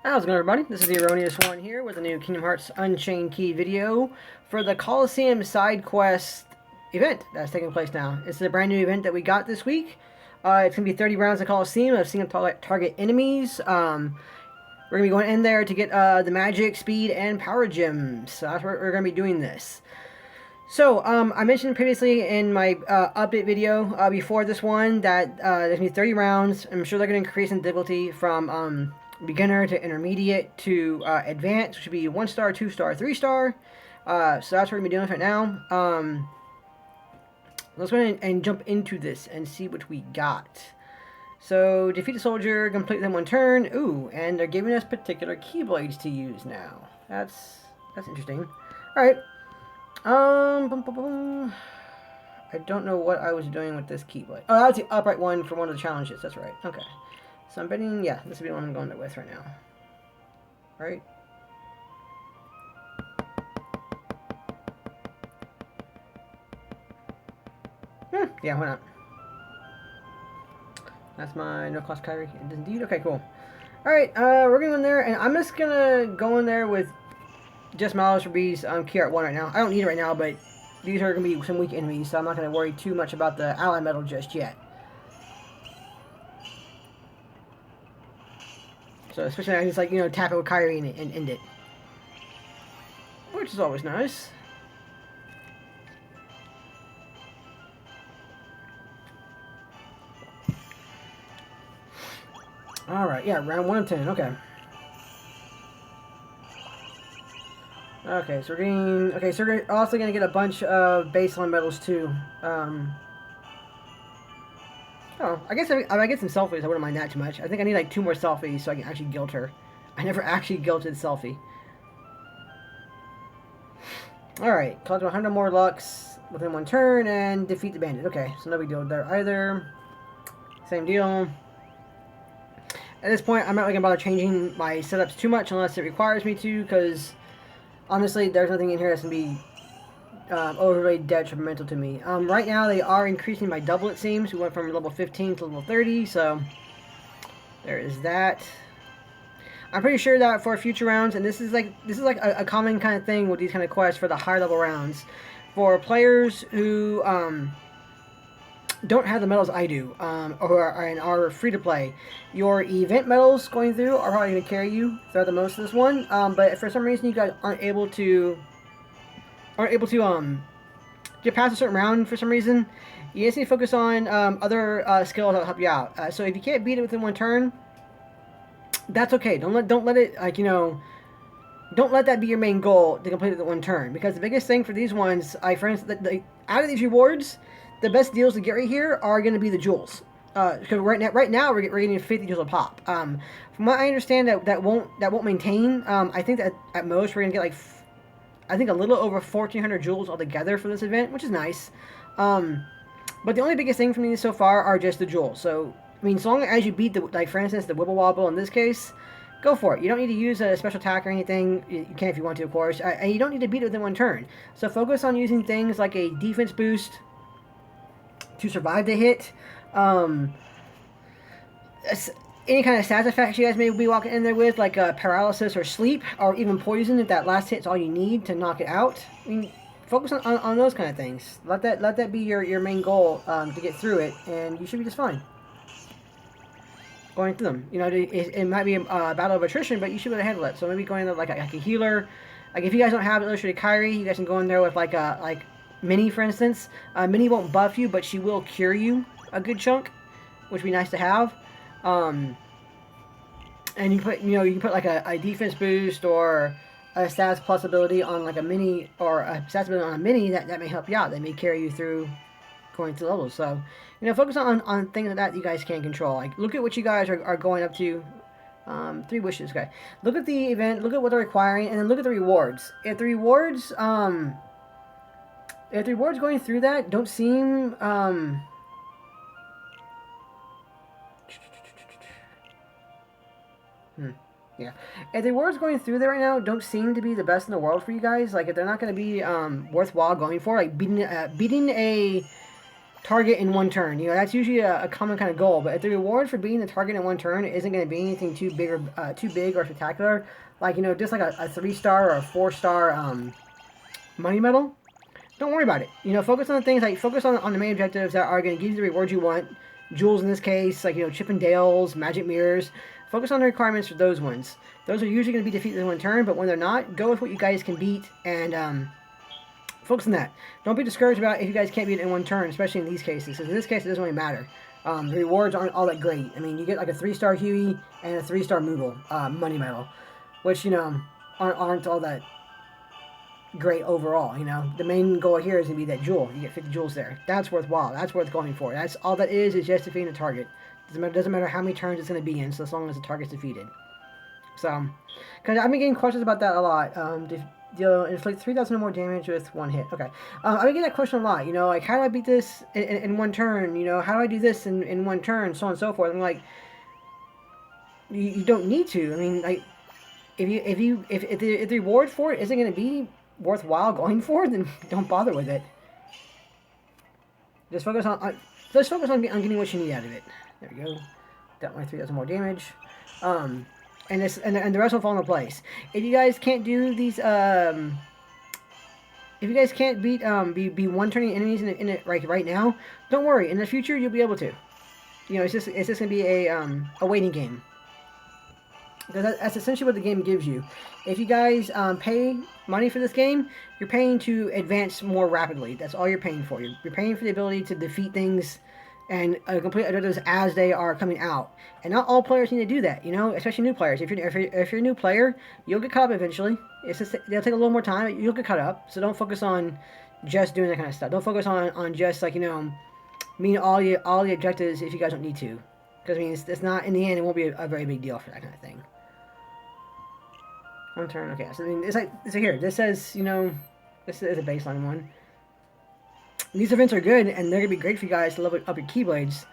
How's it going, everybody? This is the Erroneous One here with a new Kingdom Hearts Unchained Key video for the Coliseum side quest event that's taking place now. It's a brand new event that we got this week. It's going to be 30 rounds of Coliseum of single target enemies. We're going to be going in there to get the magic, speed, and power gems. So that's where we're going to be doing this. So, I mentioned previously in my update video before this one that there's going to be 30 rounds. I'm sure they're going to increase in difficulty from beginner to intermediate to advanced, which would be 1 star, 2 star, 3 star. So that's what we're going to be doing right now. Let's go ahead and jump into this and see what we got. So, defeat a soldier, complete them 1 turn. Ooh, and they're giving us particular keyblades to use now. That's interesting. Alright. I don't know what I was doing with this keyblade. Oh, that was the upright one for one of the challenges. That's right. Okay. So I'm betting, yeah, this will be the one I'm going with right now. Right? Yeah, why not? That's my no-cost Kyrie. Indeed. Okay, cool. Alright, we're going in there, and I'm just gonna go in there with just Miles for B's Key Art 1 right now. I don't need it right now, but these are going to be some weak enemies, so I'm not going to worry too much about the ally medal just yet. So especially I just like, tap it with Kyrie and end it. Which is always nice. Alright, yeah, round 1 of 10, okay. Okay, so we're getting... Okay, so we're also going to get a bunch of baseline medals, too. Oh, I guess if I get some selfies, I wouldn't mind that too much. I think I need, like, 2 more selfies so I can actually guilt her. I never actually guilted Selfie. Alright, collect 100 more Lux within 1 turn and defeat the bandit. Okay, so no big deal there either. Same deal. At this point, I'm not really going to bother changing my setups too much unless it requires me to, because... honestly, there's nothing in here that's going to be overly detrimental to me. Right now, they are increasing by double, it seems. We went from level 15 to level 30, so there is that. I'm pretty sure that for future rounds, and this is like a common kind of thing with these kind of quests for the higher level rounds, for players who don't have the medals I do, or are free to play. Your event medals going through are probably going to carry you throughout the most of this one, but if for some reason you guys aren't able to get past a certain round for some reason, you just need to focus on other skills that will help you out. So if you can't beat it within 1 turn, that's okay. Don't let it, like, don't let that be your main goal to complete it in 1 turn, because the biggest thing for these ones, for instance, out of these rewards, the best deals to get right here are going to be the jewels. Because right now we're getting 50 jewels a pop. From what I understand, that won't maintain. I think that at most we're going to get, like, I think a little over 1,400 jewels altogether for this event, which is nice. But the only biggest thing for me so far are just the jewels. So, I mean, as long as you beat like, for instance, the Wibble Wobble in this case, go for it. You don't need to use a special attack or anything. You can if you want to, of course. And you don't need to beat it within 1 turn. So focus on using things like a defense boost to survive the hit. Any kind of stats effects you guys may be walking in there with, like paralysis or sleep, or even poison if that last hit's all you need to knock it out. I mean, focus on those kind of things. Let that be your main goal to get through it, and you should be just fine going through them. It might be a battle of attrition, but you should be able to handle it. So maybe going in there like a healer. Like if you guys don't have Illustrated Kyrie, you guys can go in there with like Minnie, for instance. Minnie won't buff you, but she will cure you a good chunk, which would be nice to have. And you can put like a defense boost or a stats plus ability on like a Minnie, or a stats ability on a Minnie that may help you out. They may carry you through going through levels. So, focus on things like that you guys can control. Like, look at what you guys are going up to. 3 wishes, okay. Look at the event, look at what they're requiring, and then look at the rewards. If the rewards going through that don't seem, yeah. If the rewards going through there right now don't seem to be the best in the world for you guys, like if they're not going to be worthwhile going for, like beating a target in one turn. You know, that's usually a common kind of goal. But if the reward for beating the target in one turn isn't going to be anything too big or spectacular, like, you know, just like a 3-star or a 4-star money medal, don't worry about it. You know, focus on the things like focus on the main objectives that are going to give you the rewards you want. Jewels in this case, like, you know, Chip and Dales, Magic Mirrors. Focus on the requirements for those ones. Those are usually going to be defeated in one turn, but when they're not, go with what you guys can beat and focus on that. Don't be discouraged about if you guys can't beat it in one turn, especially in these cases. Because in this case, it doesn't really matter. The rewards aren't all that great. I mean, you get like a 3-star Huey and a 3-star Moogle money medal, which, you know, aren't all that great overall. You know, the main goal here is to be that jewel. You get 50 jewels there. That's worthwhile. That's worth going for. That's all that is just defeating a target. Doesn't matter how many turns it's going to be in, so as long as the target's defeated. So, because I've been getting questions about that a lot. Inflict 3,000 or more damage with one hit. Okay. I've been getting that question a lot. You know, like, how do I beat this in one turn? You know, how do I do this in one turn? So on and so forth. I'm like, you don't need to. I mean, like, if the reward for it isn't going to be worthwhile going for, then don't bother with it. Just focus on getting what you need out of it. There we go. Got my 3,000 more damage. And the rest will fall into place. If you guys can't do these, if you guys can't beat be one-turning enemies in it right now, don't worry. In the future, you'll be able to. You know, it's just gonna be a waiting game. That's essentially what the game gives you. If you guys pay money for this game, you're paying to advance more rapidly. That's all you're paying for. You're paying for the ability to defeat things and complete objectives as they are coming out. And not all players need to do that, you know, especially new players. If you're a new player, you'll get caught up eventually. It's just, it'll take a little more time, but you'll get caught up. So don't focus on just doing that kind of stuff. Don't focus on just, like, you know, meeting all the objectives if you guys don't need to. Because, I mean, it's not, in the end, it won't be a very big deal for that kind of thing. One turn, okay. So, I mean, it's here. This says, you know, this is a baseline one. These events are good, and they're going to be great for you guys to level up your Keyblades.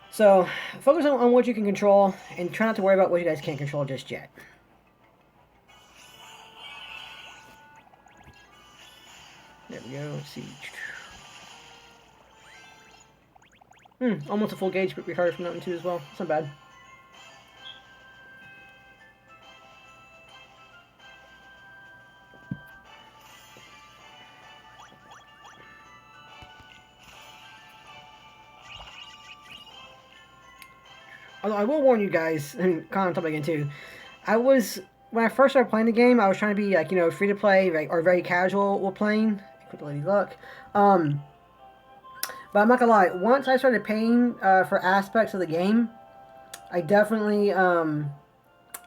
So, focus on what you can control, and try not to worry about what you guys can't control just yet. There we go. Let's see. Almost a full gauge, but recovered from that one too as well. It's not bad. Although I will warn you guys, and kind of top again too, when I first started playing the game, I was trying to be, like, you know, free to play, or very casual while playing. Equip Lady Luck. But I'm not gonna lie, once I started paying for aspects of the game, I definitely kind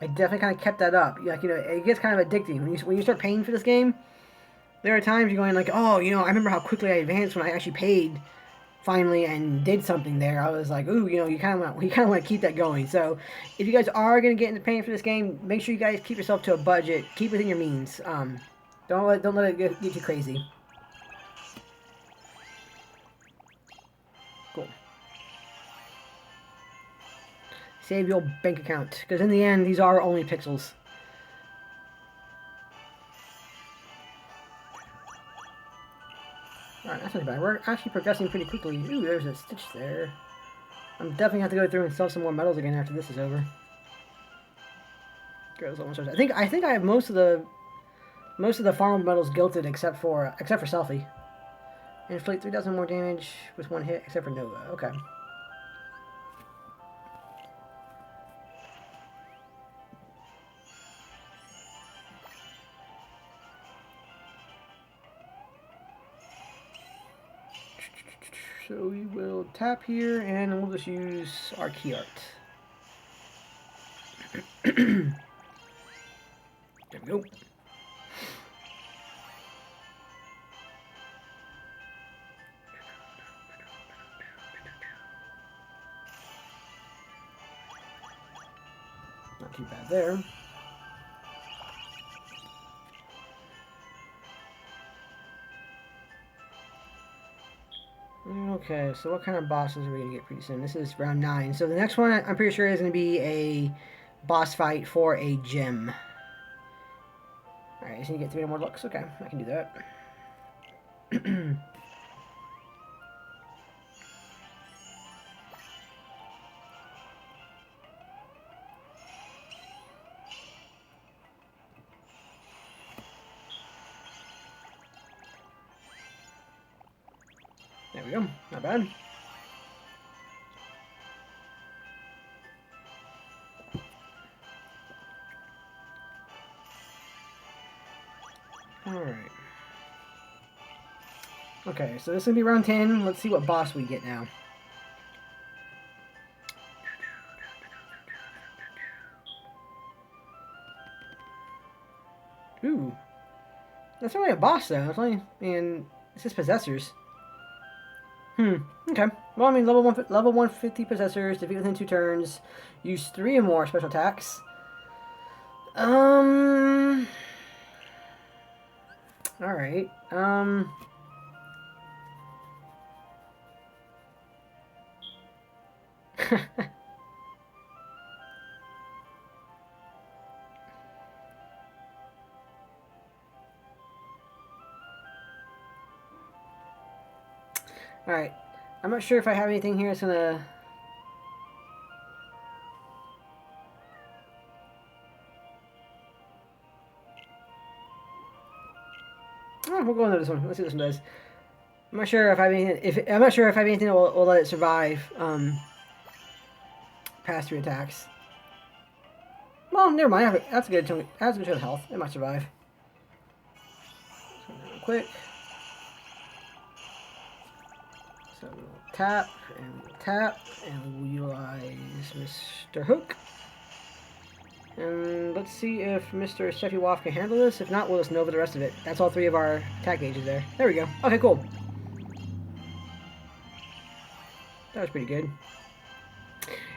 of kept that up. Like, you know, it gets kind of addicting when you start paying for this game. There are times you're going like, oh, you know, I remember how quickly I advanced when I actually paid finally and did something there. I was like, ooh, you know, you kind of want to keep that going. So if you guys are going to get into paying for this game, make sure you guys keep yourself to a budget. Keep within your means. Don't let it get too crazy. Cool. Save your bank account, because in the end, these are only pixels. Alright, that's not bad. We're actually progressing pretty quickly. Ooh, there's a Stitch there. I'm definitely going to have to go through and sell some more medals again after this is over. I think I have most of the farm medals guilted except for Selfie. Inflict 3,000 more damage with one hit, except for Nova. Okay. So we will tap here, and we'll just use our key art. There we go. Not too bad there. Okay, so what kind of bosses are we going to get pretty soon? This is round 9. So the next one, I'm pretty sure, is going to be a boss fight for a gem. Alright, I just need to get 3 more looks. Okay, I can do that. There we go. Not bad. Alright. Okay, so this is going to be round 10. Let's see what boss we get now. Ooh. That's not really a boss, though. It's only... And it's just possessors. Okay. Well, I mean, level 150 possessors, defeat within 2 turns, use 3 or more special attacks. Alright. Alright. I'm not sure if I have anything here that's gonna... Oh, we'll go into this one. Let's see what this one does. I'm not sure if I have anything. I'm not sure if I have anything that will let it survive past 3 attacks. Well, never mind. That's a good chunk. That's a good chunk of health. It might survive. So real quick. So we'll tap and we'll utilize Mr. Hook. And let's see if Mr. Steffi Waff can handle this. If not, we'll just Nova the rest of it. That's all 3 of our attack gauges there. There we go. Okay, cool. That was pretty good.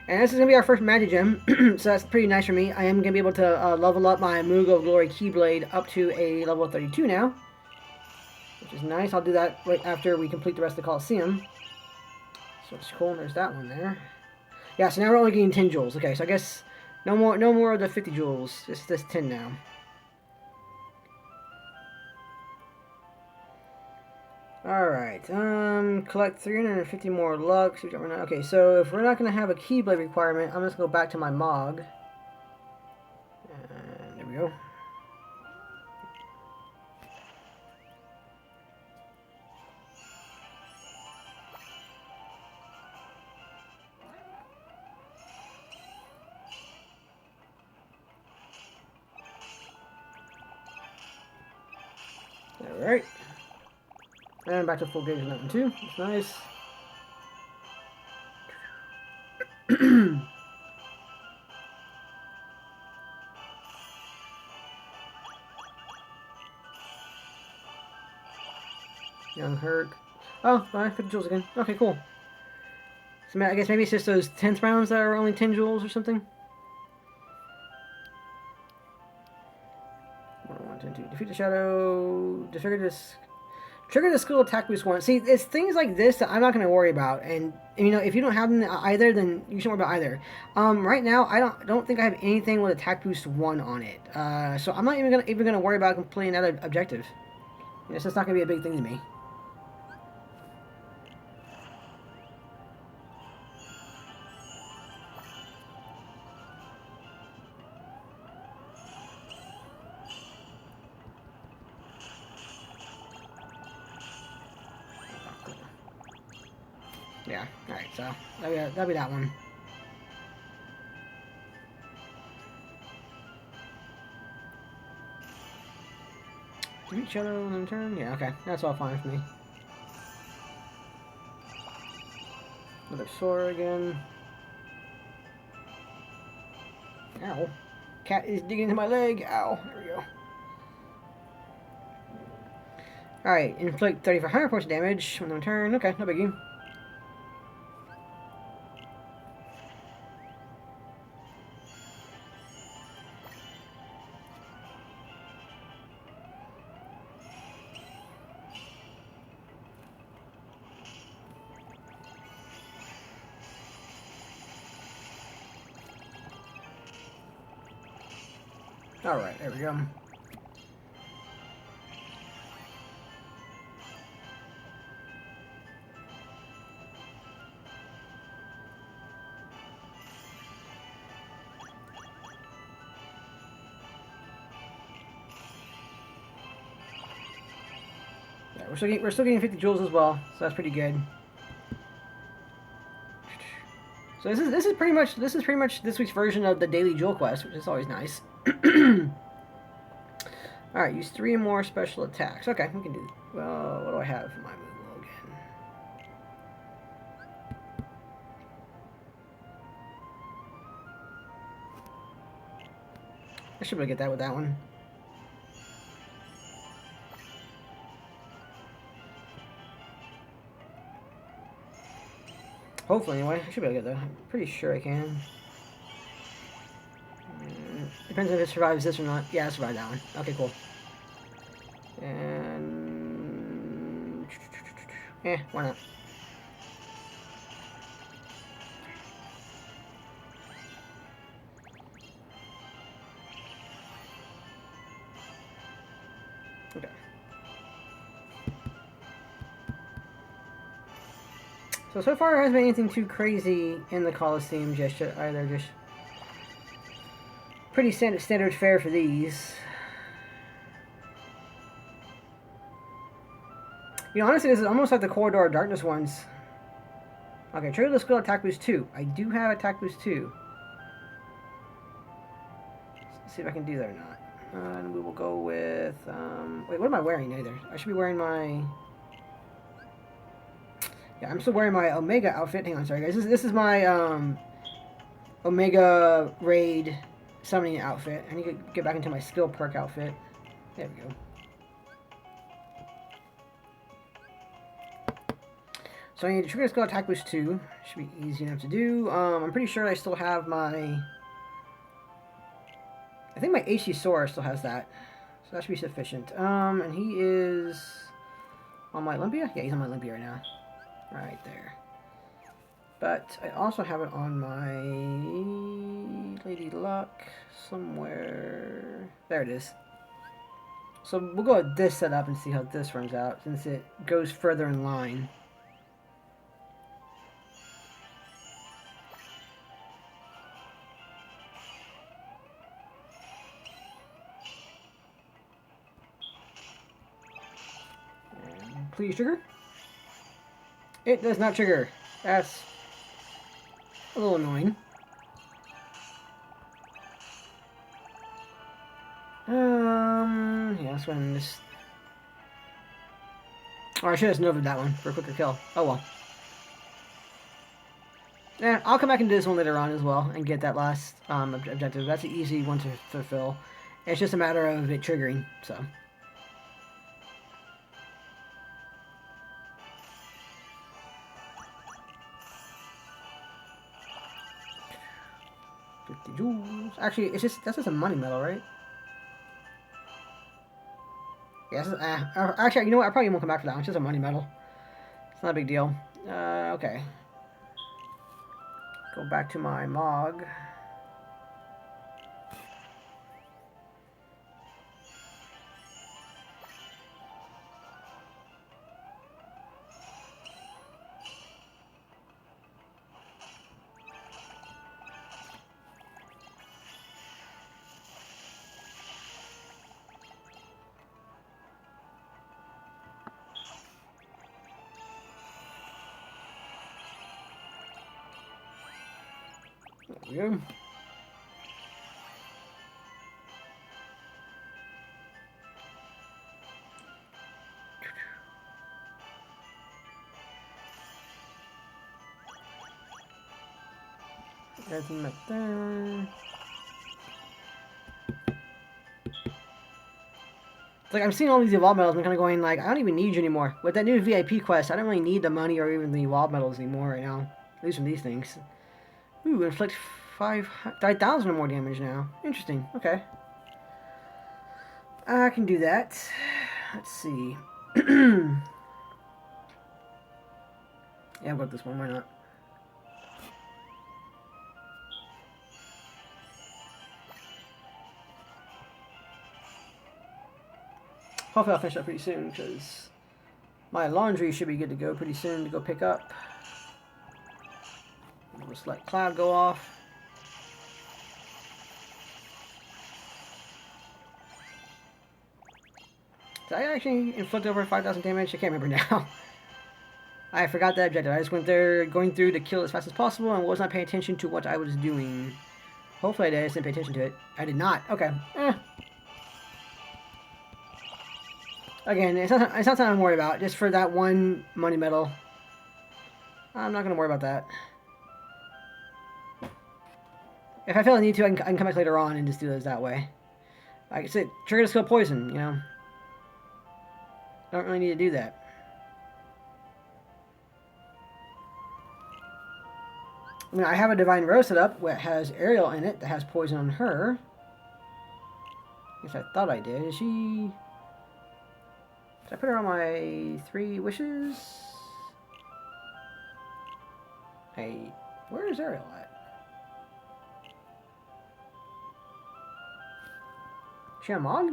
And this is going to be our first magic gem, so that's pretty nice for me. I am going to be able to level up my Mugo Glory Keyblade up to a level 32 now, which is nice. I'll do that right after we complete the rest of the Coliseum. So it's cool. There's that one there. Yeah, so now we're only getting 10 jewels. Okay, so I guess no more of the 50 jewels. Just this 10 now. Alright, collect 350 more luck. Okay, so if we're not going to have a Keyblade requirement, I'm just going to go back to my Mog. And there we go. Alright. And back to full gauge on that one too. That's nice. Young Herc. Oh, alright, 50 jewels again. Okay, cool. So I guess maybe it's just those 10th rounds that are only 10 jewels or something. 1, 10, 2. Defeat the shadow. Trigger the skill attack boost once. See, it's things like this that I'm not going to worry about. And you know, if you don't have them either, then you shouldn't worry about either. Right now, I don't think I have anything with attack boost 1 on it. So I'm not even gonna worry about completing that objective. It's just not going to be a big thing to me. Yeah, alright, so that'll be that one. Defeat Shadow and then turn? Yeah, okay. That's all fine for me. Another sword again. Ow. Cat is digging into my leg. Ow. There we go. Alright, inflict 3,500 points of damage on the turn. Okay, no biggie. Alright, there we go. Yeah, we're still getting 50 jewels as well, so that's pretty good. So this is pretty much this week's version of the daily jewel quest, which is always nice. All right, use 3 more special attacks. Okay, we can do. Well, what do I have for my move again? I should be able to get that with that one. Hopefully, anyway. I should be able to get that. I'm pretty sure I can. Depends if it survives this or not. Yeah, it survived that one. Okay, cool. And... why not? Okay. So far there hasn't been anything too crazy in the Coliseum just yet either. Just pretty standard fare for these. You know, honestly, this is almost like the Corridor of Darkness ones. Okay, trigger the skill attack boost 2. I do have attack boost 2. Let's see if I can do that or not. And we will go with... wait, what am I wearing either? I should be wearing my... Yeah, I'm still wearing my Omega outfit. Hang on, sorry guys. This is my Omega Raid summoning outfit. I need to get back into my skill perk outfit. There we go. So I need to trigger skill attack boost 2. Should be easy enough to do. I'm pretty sure I still have my... I think my HC Sora still has that. So that should be sufficient. And he is... on my Olympia? Yeah, he's on my Olympia right now. Right there. But I also have it on my Lady Luck somewhere. There it is. So we'll go with this setup and see how this runs out since it goes further in line. And please trigger. It does not trigger. That's a little annoying. Yeah, let's go ahead and just... Or I should have Nova'd that one for a quicker kill. Oh well. Yeah, I'll come back and do this one later on as well and get that last objective. That's an easy one to fulfill. It's just a matter of it triggering, so... Jewels. Actually, it's just that's just a money medal, right? Yeah, actually, you know what? I probably won't come back for that one. It's just a money medal. It's not a big deal. Okay. Go back to my Mog. There we go. Everything right there. It's like I'm seeing all these evolve medals and I'm kind of going like, I don't even need you anymore. With that new VIP quest, I don't really need the money or even the evolve medals anymore right now. At least from these things. Ooh, inflict 5,000 or more damage now. Interesting. Okay. I can do that. Let's see. Yeah, I'll go with this one. Why not? Hopefully I'll finish that pretty soon because my laundry should be good to go pretty soon to go pick up. We'll just let Cloud go off. Did I actually inflict over 5,000 damage? I can't remember now. I forgot that objective. I just went there going through to kill as fast as possible and was not paying attention to what I was doing. Hopefully I did. I just didn't pay attention to it. I did not. Okay. Again, it's not something I'm worried about. Just for that one money medal. I'm not going to worry about that. If I feel I need to, I can come back later on and just do those that way. Like I said, trigger the skill poison, you know. Don't really need to do that. I mean, I have a Divine Rose set up that has Ariel in it that has poison on her. At least I thought I did. Is she... Did I put her on my 3 wishes? Hey, where is Ariel at? Is she on Mog?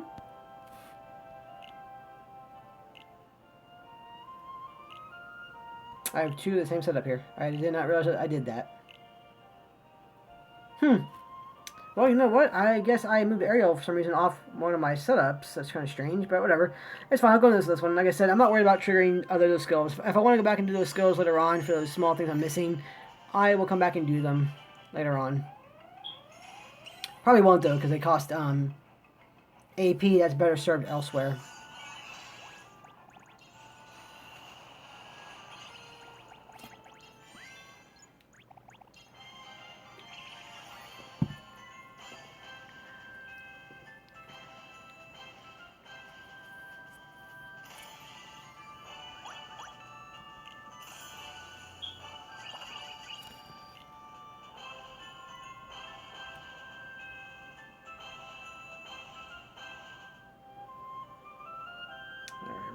I have 2 of the same setup here. I did not realize that I did that. Well, you know what? I guess I moved Ariel for some reason off one of my setups. That's kind of strange, but whatever. It's fine. I'll go into this one. Like I said, I'm not worried about triggering other those skills. If I want to go back and do those skills later on for those small things I'm missing, I will come back and do them later on. Probably won't, though, because they cost AP that's better served elsewhere.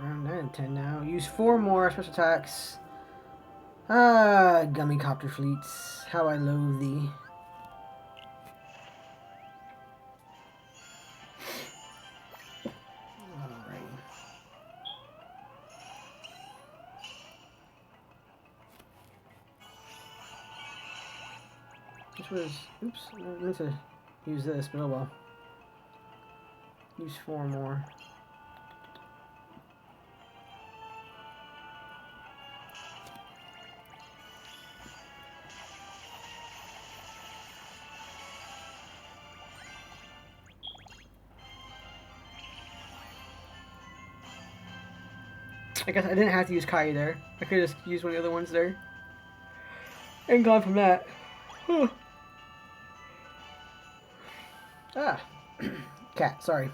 Round 9 and 10 now. Use 4 more special attacks. Ah, gummy copter fleets. How I loathe thee. Alright. This was... Oops. I meant to use this, but oh well. Use 4 more. I guess I didn't have to use Kai there. I could have just used one of the other ones there. And gone from that. Ah. Cat, sorry.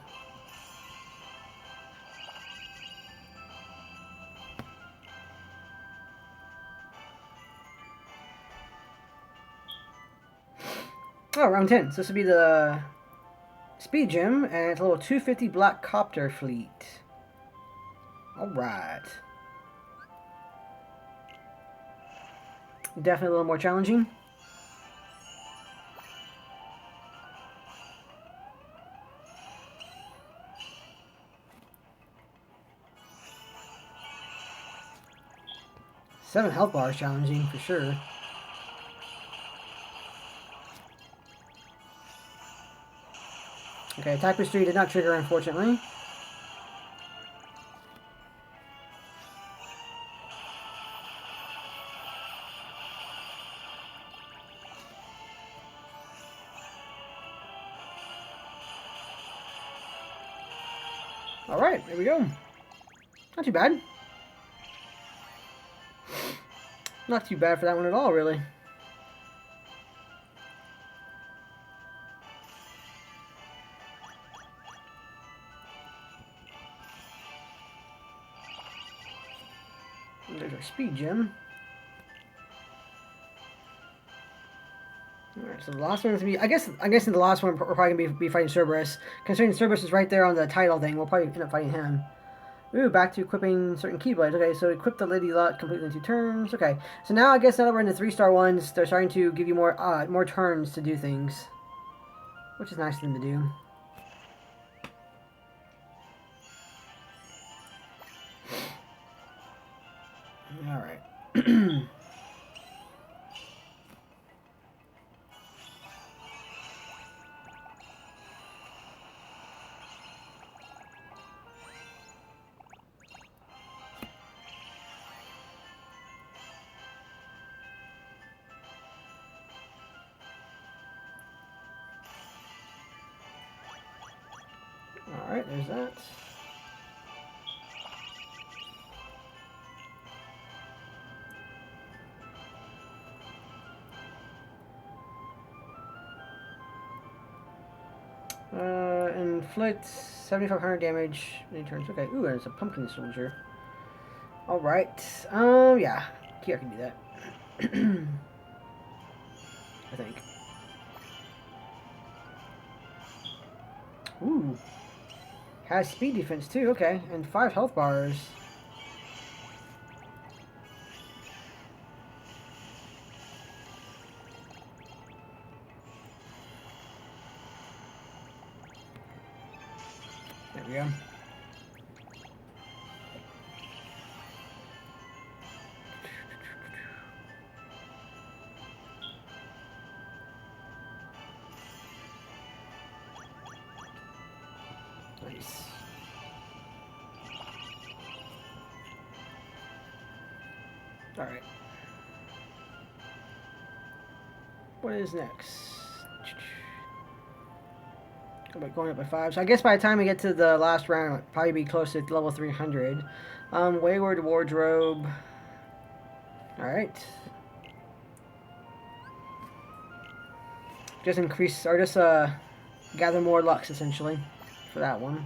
Oh, round 10. So this will be the Speed Gym, and it's a little 250 Black Copter Fleet. Alright. Definitely a little more challenging. Seven health bars challenging for sure. Okay, attack boost 3 did not trigger, unfortunately. Alright, there we go. Not too bad. Not too bad for that one at all, really. There's our speed gem. Alright, so the last one's gonna be... I guess in the last one we're probably gonna be fighting Cerberus. Considering Cerberus is right there on the title thing, we'll probably end up fighting him. Ooh, back to equipping certain Keyblades. Okay, so equip the Lady Luck completely in 2 turns. Okay, so now I guess now that we're in the 3-star ones, they're starting to give you more turns to do things, which is nice of them to do. All right. Alright, there's that. Inflict 7,500 damage in turns. Okay, ooh, and it's a pumpkin soldier. Alright, yeah. Here, I can do that. I think. Ooh. Has speed defense too, okay. And 5 health bars. There we go. Nice. Alright. What is next? Going up by 5. So I guess by the time we get to the last round, it'll probably be close to level 300. Wayward Wardrobe. Alright. Just increase, or just gather more Lux, essentially, for that one.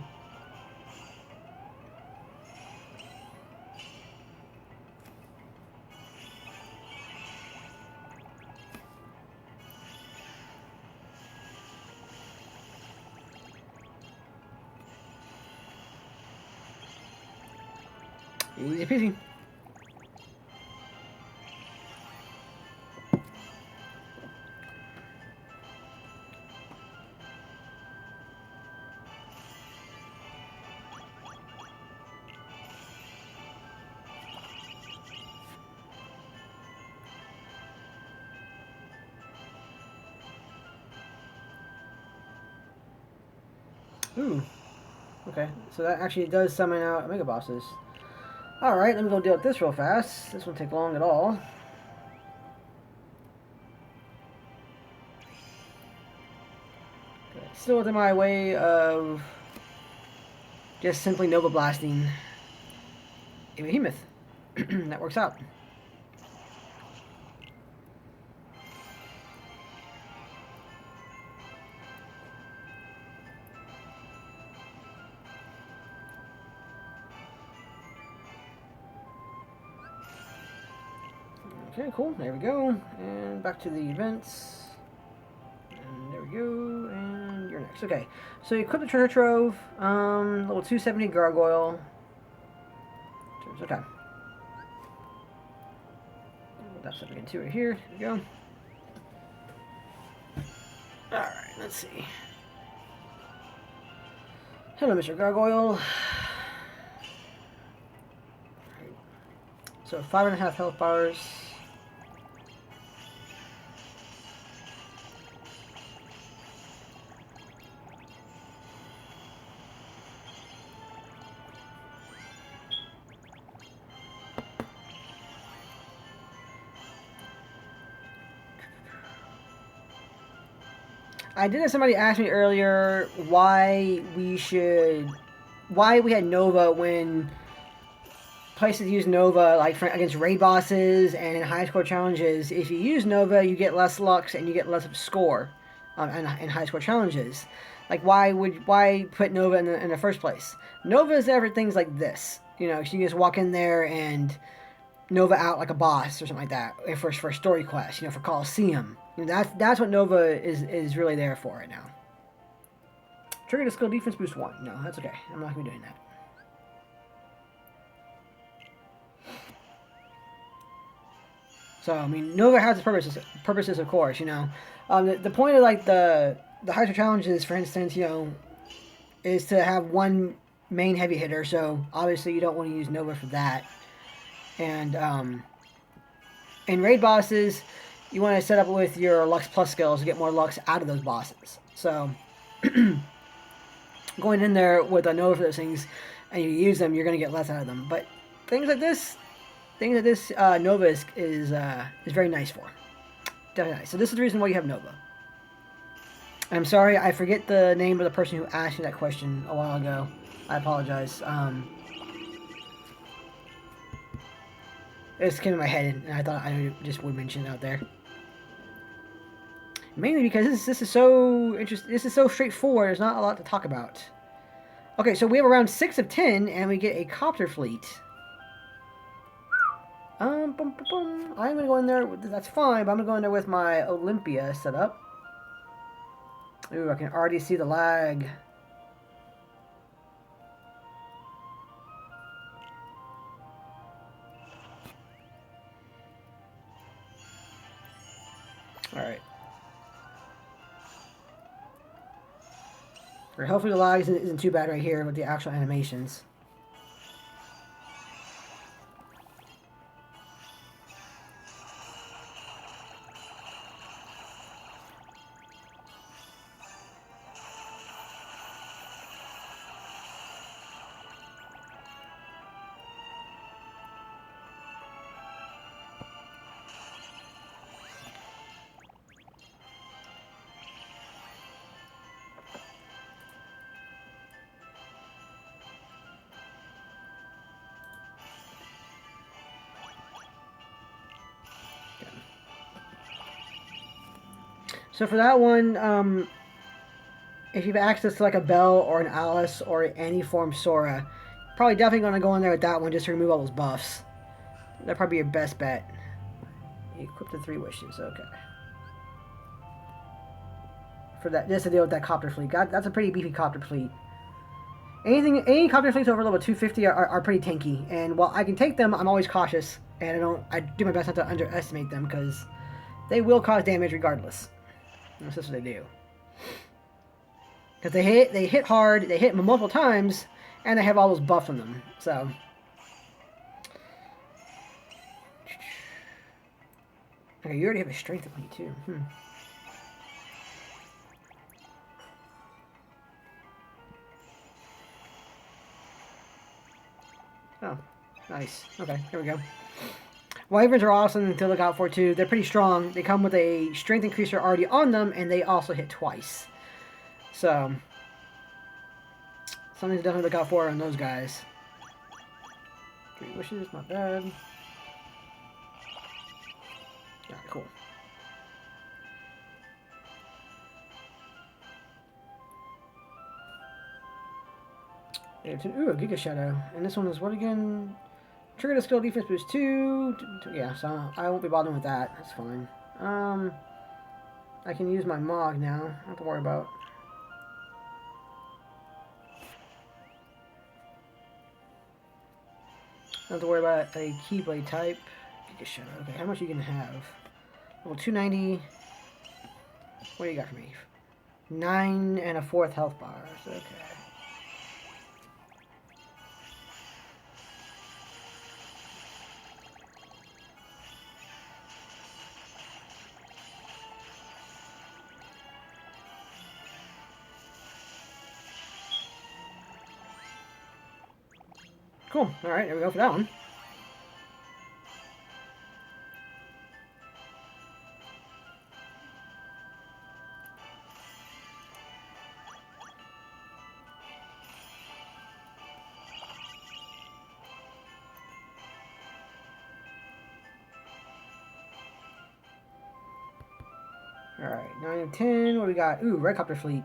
Easy peasy. Ooh. Okay, so that actually does summon out Mega Bosses. Alright, let me go deal with this real fast. This won't take long at all. Okay, still within my way of just simply Nova Blasting a Behemoth. That works out. Okay, cool. There we go. And back to the events. And there we go. And you're next. Okay. So you equip the treasure trove. Level 270 gargoyle. Okay. That's up again too right here. There we go. Alright, let's see. Hello, Mr. Gargoyle. So 5.5 health bars. I did have somebody ask me earlier why we had Nova when places use Nova like against raid bosses and in high score challenges. If you use Nova, you get less Lux and you get less of score in high score challenges. Like why put Nova in the first place? Nova is there for things like this. You know, so you can just walk in there and Nova out like a boss or something like that. For a story quest, you know, for Coliseum. You know, that's what Nova is really there for right now. Trigger the skill defense boost 1. No, that's okay. I'm not going to be doing that. So, I mean, Nova has its purposes, of course, you know. The point of, like, the high challenges, for instance, you know, is to have one main heavy hitter, so obviously you don't want to use Nova for that. And, in raid bosses, you want to set up with your Lux Plus skills to get more Lux out of those bosses. So, going in there with a Nova for those things, and you use them, you're going to get less out of them. But things like this Nova is very nice for. Definitely nice. So this is the reason why you have Nova. I'm sorry, I forget the name of the person who asked me that question a while ago. I apologize. It just came in my head, and I thought I just would mention it out there. Mainly because this is so interesting. This is so straightforward. There's not a lot to talk about. Okay, so we have around 6 of 10, and we get a copter fleet. Boom, boom, boom. I'm gonna go in there. That's fine, but I'm gonna go in there with my Olympia set up. Ooh, I can already see the lag. All right. Or hopefully the lag isn't too bad right here with the actual animations. So for that one, if you have access to like a Bell or an Alice or any form Sora, probably definitely going to go in there with that one just to remove all those buffs. That'd probably be your best bet. Equip the 3 wishes, okay. For that, just to deal with that copter fleet. God, that's a pretty beefy copter fleet. Any copter fleets over level 250 are pretty tanky, and while I can take them, I'm always cautious, and I do my best not to underestimate them because they will cause damage regardless. That's just what they do. Because they hit hard, they hit multiple times, and they have all those buffs on them. So okay, you already have a strength of me too. Oh, nice. Okay, here we go. Wyverns are awesome to look out for too. They're pretty strong. They come with a strength increaser already on them, and they also hit twice. So something to definitely look out for on those guys. 3 wishes, not bad. Alright, cool. Ooh, a Giga Shadow. And this one is what again? Trigger the skill defense boost 2. Yeah, so I won't be bothering with that. That's fine. I can use my Mog now. I don't have to worry about. I don't have to worry about a Keyblade type. Giga Shadow. Okay, how much are you going to have? Level 290. What do you got for me? 9 and a 4th health bar. Okay. Cool. Alright, there we go for that one. Alright, 9 and 10. What do we got? Ooh, Red Copter Fleet.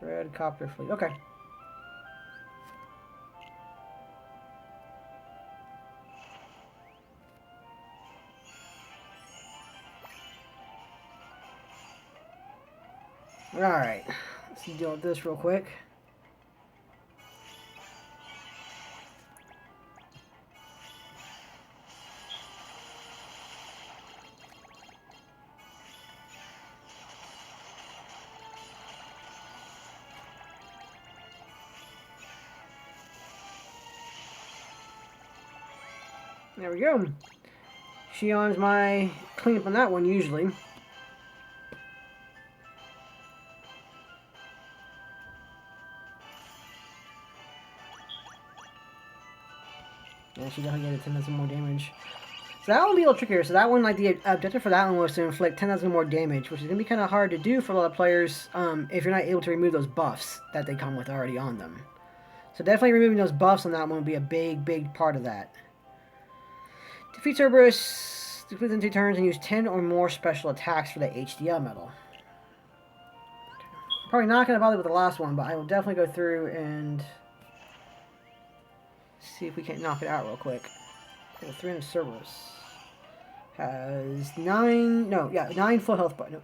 Red Copter Fleet. Okay. Alright. Let's deal with this real quick. There we go. Shion's my cleanup on that one, usually. Yeah, she definitely gets 10 some more damage. So that one will be a little trickier. So that one, like the objective for that one was to inflict 10,000 more damage, which is going to be kind of hard to do for a lot of players if you're not able to remove those buffs that they come with already on them. So definitely removing those buffs on that one would be a big part of that. Defeat Cerberus, defeat within 2 turns, and use 10 or more special attacks for the HDL medal. Probably not going to bother with the last one, but I will definitely go through and see if we can't knock it out real quick. Okay, 300 Cerberus has 9 full health bars. No.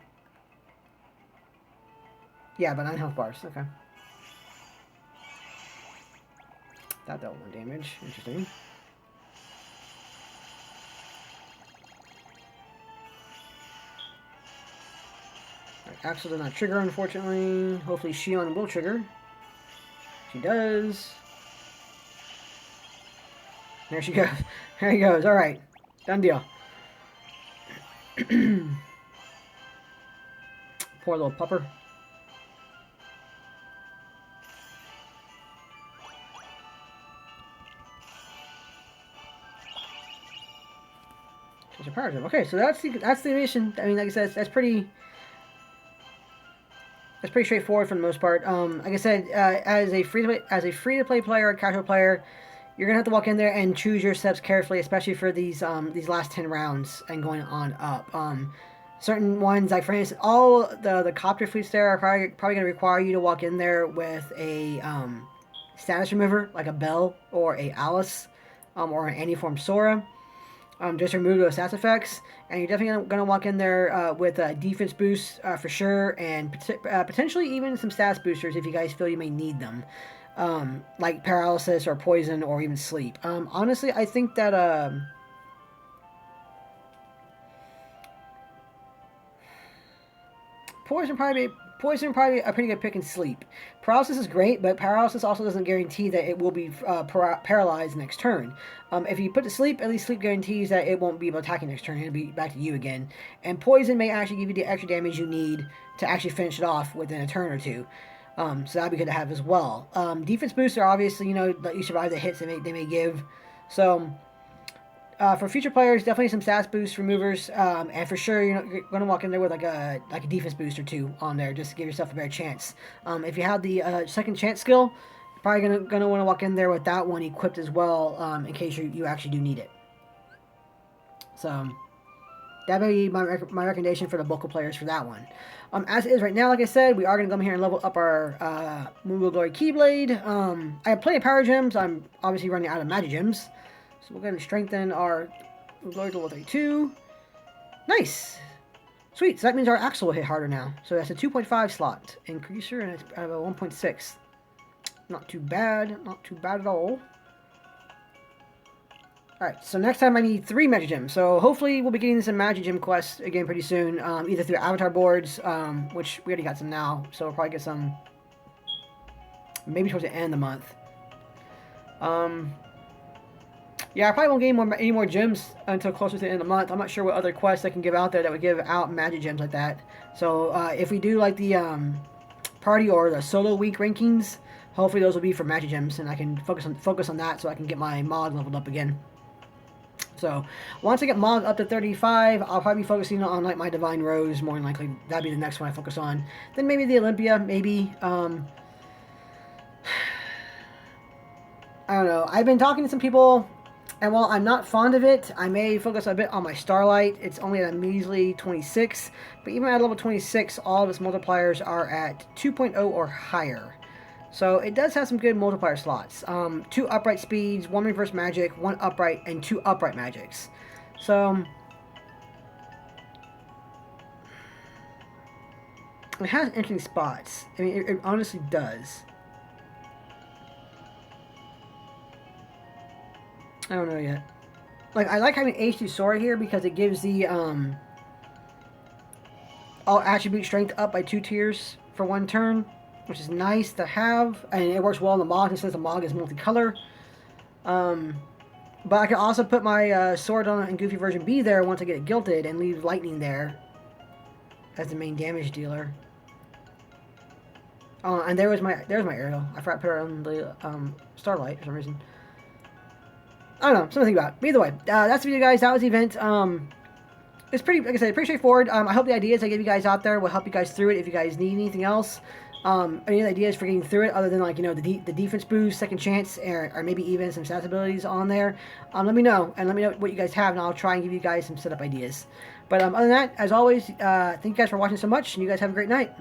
Yeah, but 9 health bars. Okay. That dealt 1 damage. Interesting. Axel does not trigger, unfortunately. Hopefully Shion will trigger. She does. There she goes. There he goes. Alright. Done deal. Poor little pupper. Okay, so that's the mission. I mean, like I said, that's pretty straightforward for the most part. Like I said, as a free to play player, a casual player, you're gonna have to walk in there and choose your steps carefully, especially for these last 10 rounds and going on up. Certain ones, like for instance, all the copter fleets there are probably gonna require you to walk in there with a status remover, like a Bell or a Alice, or an Antiform Sora. Just remove those stats effects, and you're definitely going to walk in there with a defense boost for sure, and potentially even some stats boosters if you guys feel you may need them, like paralysis or poison or even sleep. Honestly, I think that poison probably a pretty good pick in sleep. Paralysis is great, but paralysis also doesn't guarantee that it will be paralyzed next turn. If you put to sleep, at least sleep guarantees that it won't be able to attack you next turn. It'll be back to you again. And poison may actually give you the extra damage you need to actually finish it off within a turn or two. So that'd be good to have as well. Defense boosts are obviously, let you survive the hits they may give. So for future players, definitely some stats boost removers, and for sure, you're going to walk in there with like a defense boost or 2 on there just to give yourself a better chance. If you have the second chance skill, you're probably gonna want to walk in there with that one equipped as well, in case you actually do need it. So that may be my recommendation for the local players for that one. As it is right now, like I said, we are going to come here and level up our Moonwheel Glory Keyblade. I have plenty of power gems. I'm obviously running out of magic gems. So we're going to strengthen our Glory to level 32. Nice! Sweet, so that means our Axle will hit harder now. So that's a 2.5 slot increaser, and it's a 1.6. Not too bad at all. Alright, so next time I need 3 Magic Gems. So hopefully we'll be getting some Magic Gem quests again pretty soon, either through Avatar boards, which we already got some now, so we'll probably get some maybe towards the end of the month. Yeah, I probably won't get any more gems until closer to the end of the month. I'm not sure what other quests I can give out there that would give out magic gems like that. So if we do like the party or the solo week rankings, hopefully those will be for magic gems, and I can focus on that so I can get my mod leveled up again. So once I get mod up to 35, I'll probably be focusing on like my Divine Rose more than likely. That'd be the next one I focus on. Then maybe the Olympia, maybe. I don't know. I've been talking to some people. And while I'm not fond of it, I may focus a bit on my Starlight. It's only at a measly 26, but even at level 26, all of its multipliers are at 2.0 or higher. So it does have some good multiplier slots. 2 upright speeds, 1 reverse magic, 1 upright, and 2 upright magics. So it has interesting spots. I mean, it honestly does. I don't know yet. Like, I like having H2 Sora here because it gives the all attribute strength up by 2 tiers for 1 turn, which is nice to have, and it works well in the Mog since the Mog is multicolor. But I can also put my Sword on and Goofy version B there once I get it gilted and leave Lightning there as the main damage dealer. And there's my Ariel. I forgot to put her on the Starlight for some reason. I don't know, something to think about. But either way, that's the video, guys. That was the event. It's pretty, like I said, pretty straightforward. I hope the ideas I give you guys out there will help you guys through it. If you guys need anything else, any ideas for getting through it, other than like the defense boost, second chance, or maybe even some stats abilities on there, let me know, and let me know what you guys have, and I'll try and give you guys some setup ideas. But other than that, as always, thank you guys for watching so much, and you guys have a great night.